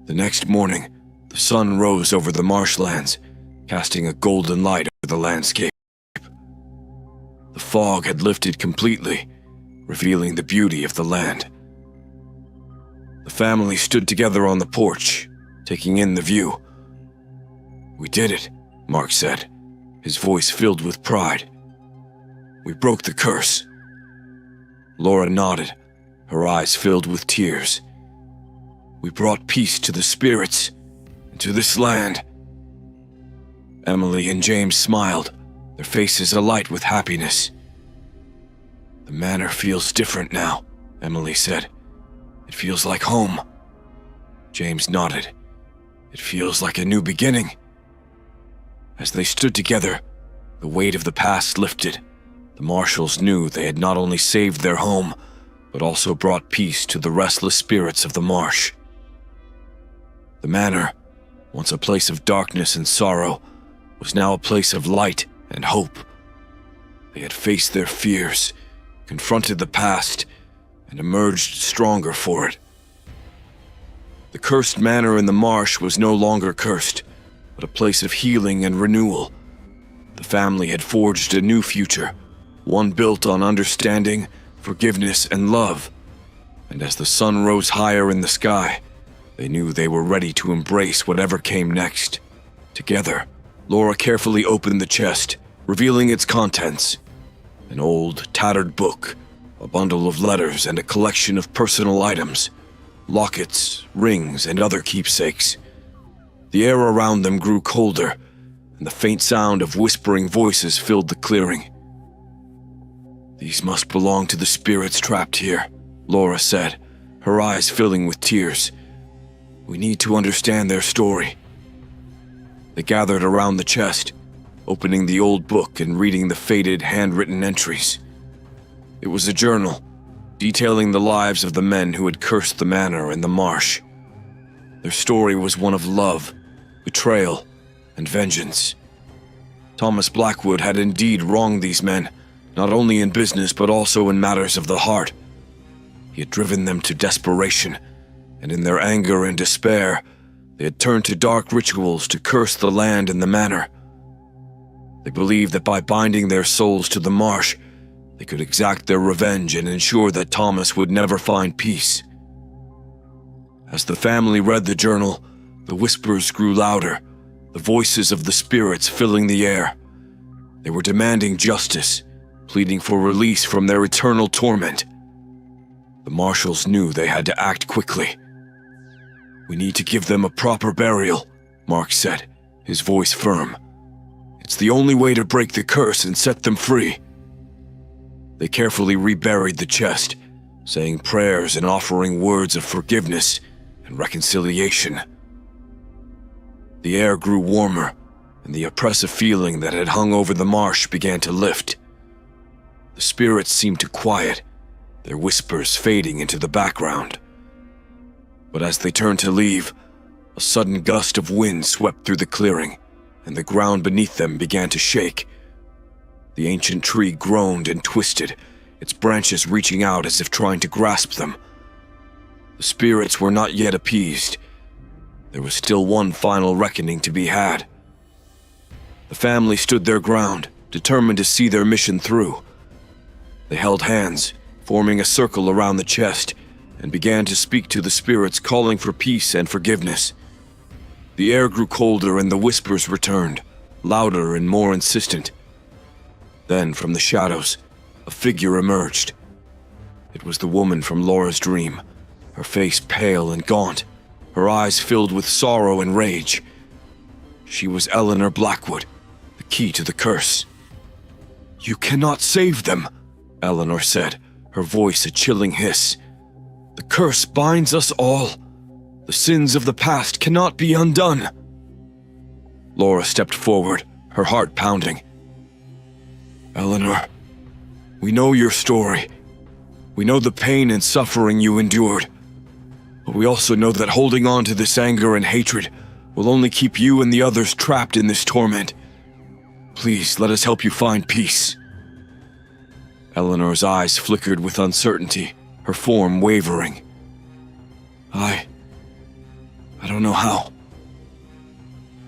The next morning, the sun rose over the marshlands, casting a golden light over the landscape. The fog had lifted completely, revealing the beauty of the land. The family stood together on the porch, taking in the view. "We did it," Mark said, his voice filled with pride. "We broke the curse." Laura nodded, her eyes filled with tears. "We brought peace to the spirits and to this land." Emily and James smiled, their faces alight with happiness. "The manor feels different now," Emily said. "It feels like home." James nodded. "It feels like a new beginning." As they stood together, the weight of the past lifted. The Marshalls knew they had not only saved their home, but also brought peace to the restless spirits of the marsh. The manor, once a place of darkness and sorrow, was now a place of light and hope. They had faced their fears, confronted the past, and emerged stronger for it. The cursed manor in the marsh was no longer cursed, but a place of healing and renewal. The family had forged a new future, one built on understanding, forgiveness, and love. And as the sun rose higher in the sky, they knew they were ready to embrace whatever came next. Together, Laura carefully opened the chest, revealing its contents. An old, tattered book, a bundle of letters, and a collection of personal items, lockets, rings, and other keepsakes. The air around them grew colder, and the faint sound of whispering voices filled the clearing. "These must belong to the spirits trapped here," Laura said, her eyes filling with tears. "We need to understand their story." They gathered around the chest, opening the old book and reading the faded, handwritten entries. It was a journal, detailing the lives of the men who had cursed the manor and the marsh. Their story was one of love, betrayal, and vengeance. Thomas Blackwood had indeed wronged these men, not only in business but also in matters of the heart. He had driven them to desperation, and in their anger and despair, they had turned to dark rituals to curse the land and the manor. They believed that by binding their souls to the marsh, they could exact their revenge and ensure that Thomas would never find peace. As the family read the journal, the whispers grew louder, the voices of the spirits filling the air. They were demanding justice, pleading for release from their eternal torment. The Marshalls knew they had to act quickly. "We need to give them a proper burial," Mark said, his voice firm. "It's the only way to break the curse and set them free." They carefully reburied the chest, saying prayers and offering words of forgiveness and reconciliation. The air grew warmer, and the oppressive feeling that had hung over the marsh began to lift. The spirits seemed to quiet, their whispers fading into the background. But as they turned to leave, a sudden gust of wind swept through the clearing, and the ground beneath them began to shake. The ancient tree groaned and twisted, its branches reaching out as if trying to grasp them. The spirits were not yet appeased. There was still one final reckoning to be had. The family stood their ground, determined to see their mission through. They held hands, forming a circle around the chest, and began to speak to the spirits, calling for peace and forgiveness. The air grew colder and the whispers returned, louder and more insistent. Then, from the shadows, a figure emerged. It was the woman from Laura's dream, her face pale and gaunt, her eyes filled with sorrow and rage. She was Eleanor Blackwood, the key to the curse. "You cannot save them," Eleanor said, her voice a chilling hiss. "The curse binds us all. The sins of the past cannot be undone." Laura stepped forward, her heart pounding. "Eleanor, we know your story. We know the pain and suffering you endured. But we also know that holding on to this anger and hatred will only keep you and the others trapped in this torment. Please let us help you find peace." Eleanor's eyes flickered with uncertainty, her form wavering. I don't know how."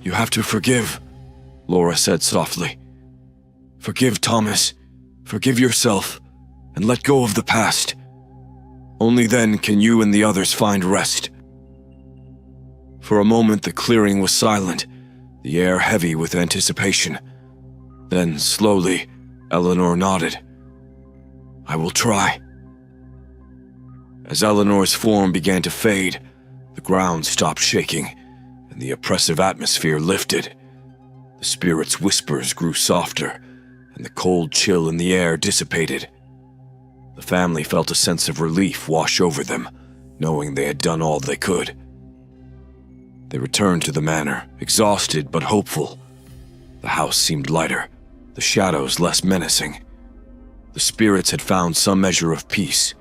"You have to forgive," Laura said softly. "Forgive Thomas, forgive yourself, and let go of the past. Only then can you and the others find rest." For a moment the clearing was silent, the air heavy with anticipation. Then, slowly, Eleanor nodded. "I will try." As Eleanor's form began to fade, the ground stopped shaking, and the oppressive atmosphere lifted. The spirits' whispers grew softer, and the cold chill in the air dissipated. The family felt a sense of relief wash over them, knowing they had done all they could. They returned to the manor, exhausted but hopeful. The house seemed lighter, the shadows less menacing. The spirits had found some measure of peace,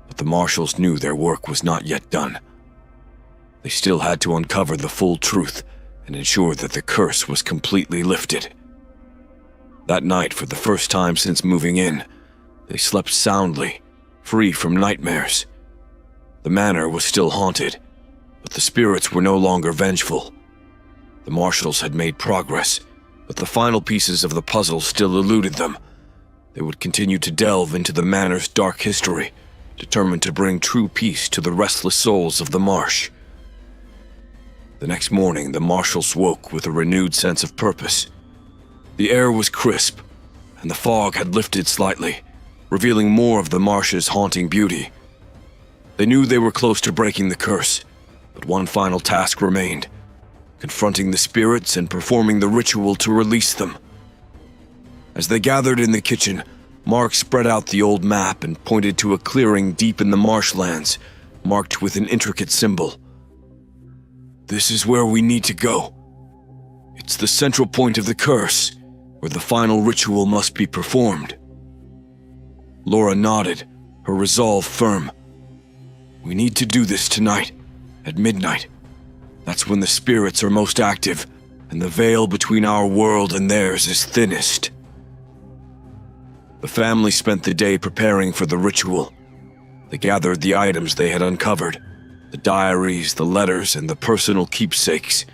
but the Marshalls knew their work was not yet done. They still had to uncover the full truth and ensure that the curse was completely lifted. That night, for the first time since moving in, they slept soundly, free from nightmares. The manor was still haunted, but the spirits were no longer vengeful. The Marshalls had made progress, but the final pieces of the puzzle still eluded them. They would continue to delve into the manor's dark history, determined to bring true peace to the restless souls of the marsh. The next morning, the Marshalls woke with a renewed sense of purpose. The air was crisp, and the fog had lifted slightly, revealing more of the marsh's haunting beauty. They knew they were close to breaking the curse, but one final task remained: confronting the spirits and performing the ritual to release them. As they gathered in the kitchen, Mark spread out the old map and pointed to a clearing deep in the marshlands, marked with an intricate symbol. "This is where we need to go. It's the central point of the curse, where the final ritual must be performed." Laura nodded, her resolve firm. "We need to do this tonight, at midnight. That's when the spirits are most active, and the veil between our world and theirs is thinnest." The family spent the day preparing for the ritual. They gathered the items they had uncovered, the diaries, the letters, and the personal keepsakes,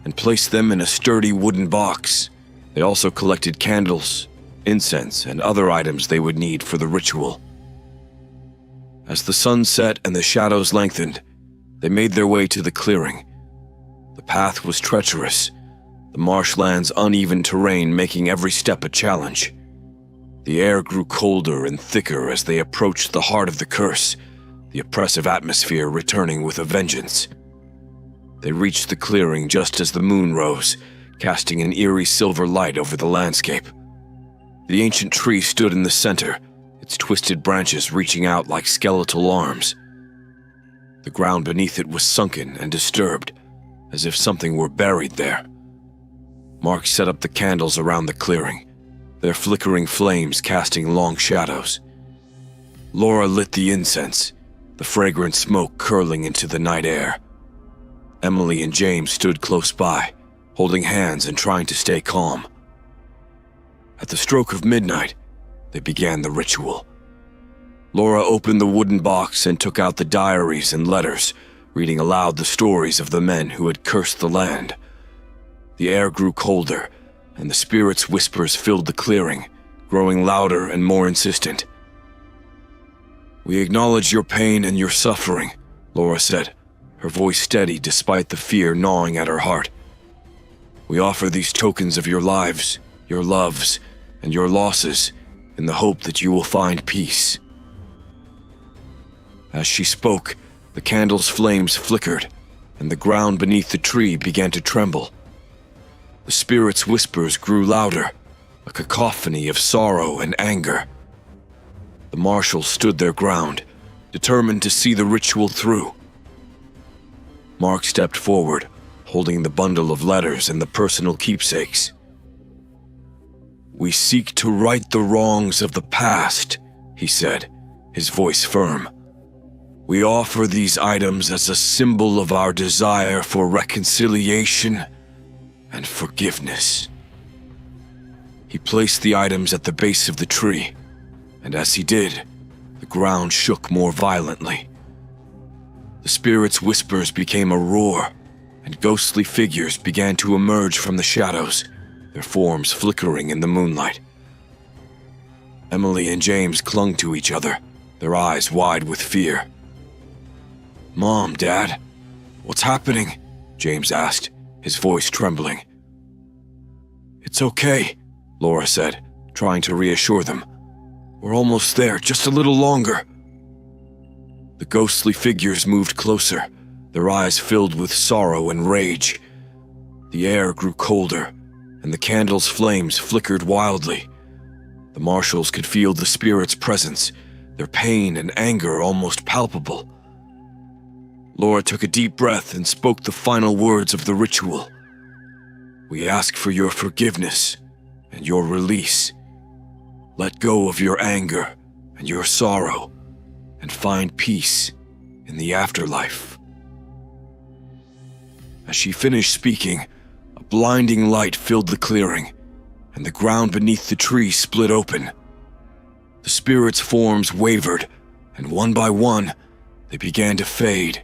and placed them in a sturdy wooden box. They also collected candles, incense, and other items they would need for the ritual. As the sun set and the shadows lengthened, they made their way to the clearing. The path was treacherous, the marshland's uneven terrain making every step a challenge. The air grew colder and thicker as they approached the heart of the curse, the oppressive atmosphere returning with a vengeance. They reached the clearing just as the moon rose, casting an eerie silver light over the landscape. The ancient tree stood in the center, its twisted branches reaching out like skeletal arms. The ground beneath it was sunken and disturbed, as if something were buried there. Mark set up the candles around the clearing, their flickering flames casting long shadows. Laura lit the incense, the fragrant smoke curling into the night air. Emily and James stood close by, holding hands and trying to stay calm. At the stroke of midnight, they began the ritual. Laura opened the wooden box and took out the diaries and letters, reading aloud the stories of the men who had cursed the land. The air grew colder, and the spirit's whispers filled the clearing, growing louder and more insistent. "We acknowledge your pain and your suffering," Laura said, her voice steady despite the fear gnawing at her heart. "We offer these tokens of your lives, your loves, and your losses in the hope that you will find peace." As she spoke, the candle's flames flickered, and the ground beneath the tree began to tremble. The spirit's whispers grew louder, a cacophony of sorrow and anger. The marshals stood their ground, determined to see the ritual through. Mark stepped forward, holding the bundle of letters and the personal keepsakes. "We seek to right the wrongs of the past," he said, his voice firm. "We offer these items as a symbol of our desire for reconciliation and forgiveness." He placed the items at the base of the tree, and as he did, the ground shook more violently. The spirit's whispers became a roar, and ghostly figures began to emerge from the shadows, their forms flickering in the moonlight. Emily and James clung to each other, their eyes wide with fear. "Mom, Dad, what's happening?" James asked, his voice trembling. "It's okay," Laura said, trying to reassure them. "We're almost there, just a little longer." The ghostly figures moved closer, their eyes filled with sorrow and rage. The air grew colder, and the candle's flames flickered wildly. The marshals could feel the spirit's presence, their pain and anger almost palpable. Laura took a deep breath and spoke the final words of the ritual. "We ask for your forgiveness and your release. Let go of your anger and your sorrow and find peace in the afterlife." As she finished speaking, a blinding light filled the clearing, and the ground beneath the tree split open. The spirits' forms wavered, and one by one, they began to fade,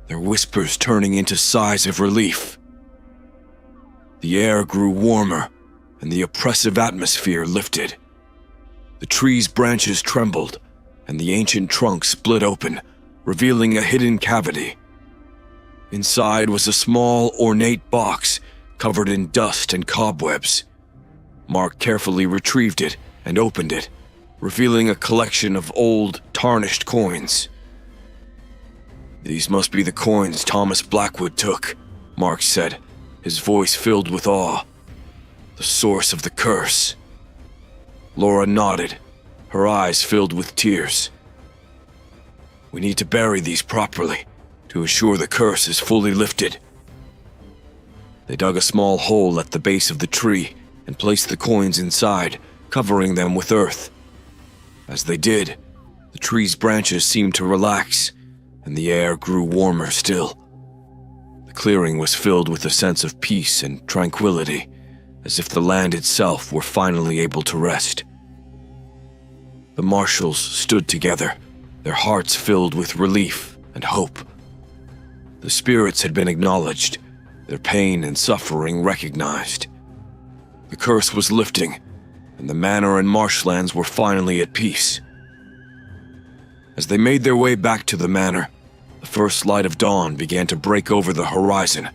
their whispers turning into sighs of relief. The air grew warmer, and the oppressive atmosphere lifted. The tree's branches trembled, and the ancient trunk split open, revealing a hidden cavity. Inside was a small, ornate box covered in dust and cobwebs. Mark carefully retrieved it and opened it, revealing a collection of old, tarnished coins. "These must be the coins Thomas Blackwood took," Mark said, his voice filled with awe. "The source of the curse." Laura nodded, her eyes filled with tears. "We need to bury these properly, to ensure the curse is fully lifted." They dug a small hole at the base of the tree and placed the coins inside, covering them with earth. As they did, the tree's branches seemed to relax, and the air grew warmer still. The clearing was filled with a sense of peace and tranquility, as if the land itself were finally able to rest. The marshals stood together, their hearts filled with relief and hope. The spirits had been acknowledged, their pain and suffering recognized. The curse was lifting, and the manor and marshlands were finally at peace. As they made their way back to the manor, the first light of dawn began to break over the horizon.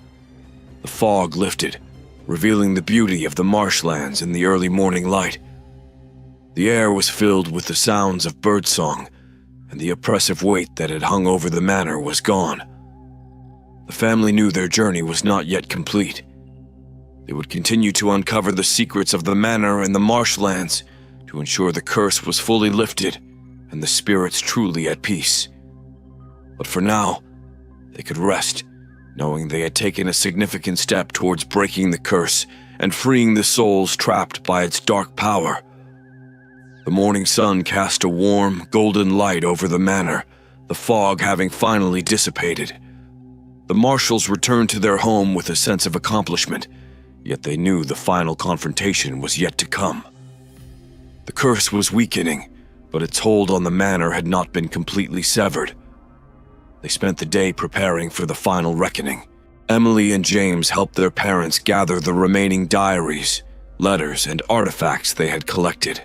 The fog lifted, revealing the beauty of the marshlands in the early morning light. The air was filled with the sounds of birdsong, and the oppressive weight that had hung over the manor was gone. The family knew their journey was not yet complete. They would continue to uncover the secrets of the manor and the marshlands to ensure the curse was fully lifted and the spirits truly at peace. But for now, they could rest, knowing they had taken a significant step towards breaking the curse and freeing the souls trapped by its dark power. The morning sun cast a warm, golden light over the manor, the fog having finally dissipated. The Marshalls returned to their home with a sense of accomplishment, yet they knew the final confrontation was yet to come. The curse was weakening, but its hold on the manor had not been completely severed. They spent the day preparing for the final reckoning. Emily and James helped their parents gather the remaining diaries, letters, and artifacts they had collected.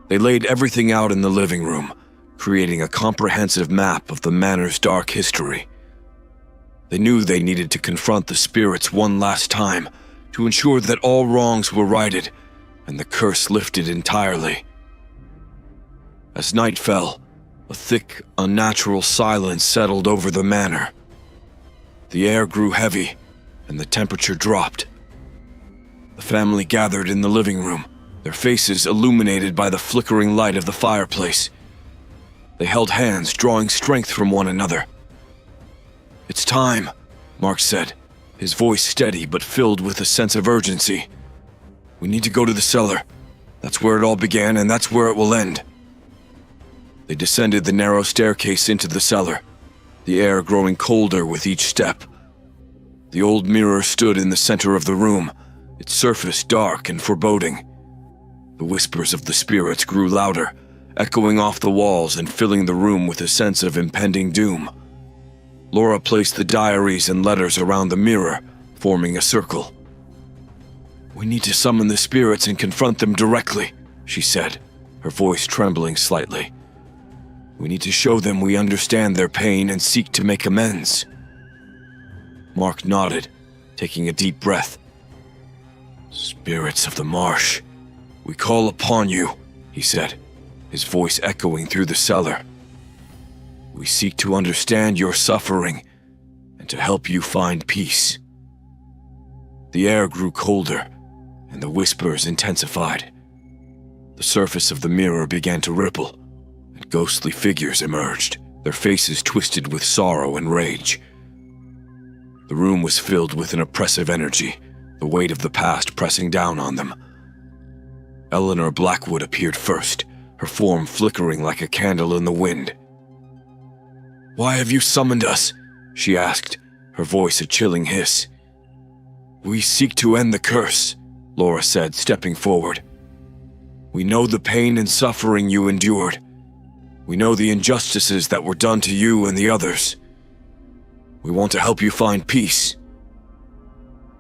They laid everything out in the living room, creating a comprehensive map of the manor's dark history. They knew they needed to confront the spirits one last time to ensure that all wrongs were righted and the curse lifted entirely. As night fell, a thick, unnatural silence settled over the manor. The air grew heavy and the temperature dropped. The family gathered in the living room, their faces illuminated by the flickering light of the fireplace. They held hands, drawing strength from one another. "It's time," Mark said, his voice steady but filled with a sense of urgency. "We need to go to the cellar. That's where it all began, and that's where it will end." They descended the narrow staircase into the cellar, the air growing colder with each step. The old mirror stood in the center of the room, its surface dark and foreboding. The whispers of the spirits grew louder, echoing off the walls and filling the room with a sense of impending doom. Laura placed the diaries and letters around the mirror, forming a circle. "We need to summon the spirits and confront them directly," she said, her voice trembling slightly. "We need to show them we understand their pain and seek to make amends." Mark nodded, taking a deep breath. "Spirits of the marsh, we call upon you," he said, his voice echoing through the cellar. "We seek to understand your suffering and to help you find peace." The air grew colder, and the whispers intensified. The surface of the mirror began to ripple, and ghostly figures emerged, their faces twisted with sorrow and rage. The room was filled with an oppressive energy, the weight of the past pressing down on them. Eleanor Blackwood appeared first, her form flickering like a candle in the wind. "Why have you summoned us?" she asked, her voice a chilling hiss. "We seek to end the curse," Laura said, stepping forward. "We know the pain and suffering you endured. We know the injustices that were done to you and the others. We want to help you find peace."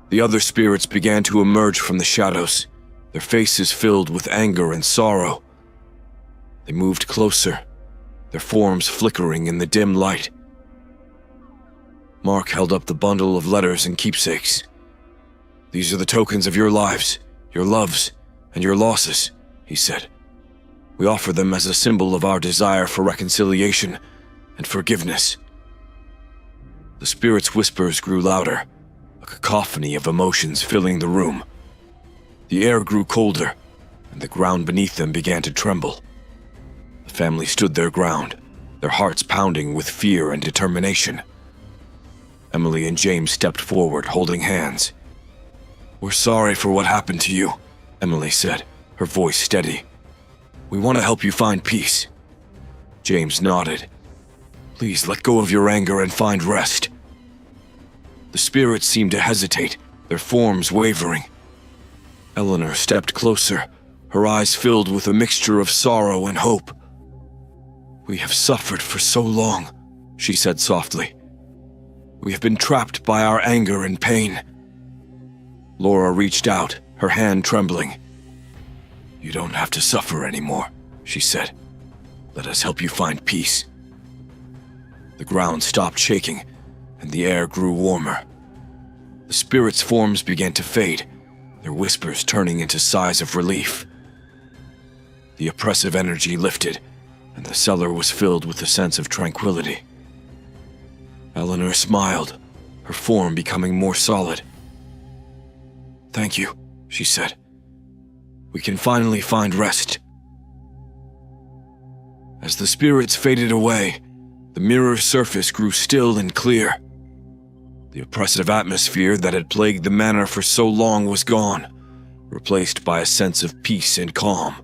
The other spirits began to emerge from the shadows, their faces filled with anger and sorrow. They moved closer, their forms flickering in the dim light. Mark held up the bundle of letters and keepsakes. "These are the tokens of your lives, your loves, and your losses," he said. "We offer them as a symbol of our desire for reconciliation and forgiveness." The spirits' whispers grew louder, a cacophony of emotions filling the room. The air grew colder, and the ground beneath them began to tremble. The family stood their ground, their hearts pounding with fear and determination. Emily and James stepped forward, holding hands. "We're sorry for what happened to you," Emily said, her voice steady. "We want to help you find peace." James nodded. "Please let go of your anger and find rest." The spirits seemed to hesitate, their forms wavering. Eleanor stepped closer, her eyes filled with a mixture of sorrow and hope. "We have suffered for so long," she said softly. "We have been trapped by our anger and pain." Laura reached out, her hand trembling. "You don't have to suffer anymore," she said. "Let us help you find peace." The ground stopped shaking, and the air grew warmer. The spirits' forms began to fade, their whispers turning into sighs of relief. The oppressive energy lifted, and the cellar was filled with a sense of tranquility. Eleanor smiled, her form becoming more solid. "Thank you," she said. "We can finally find rest." As the spirits faded away, the mirror's surface grew still and clear. The oppressive atmosphere that had plagued the manor for so long was gone, replaced by a sense of peace and calm.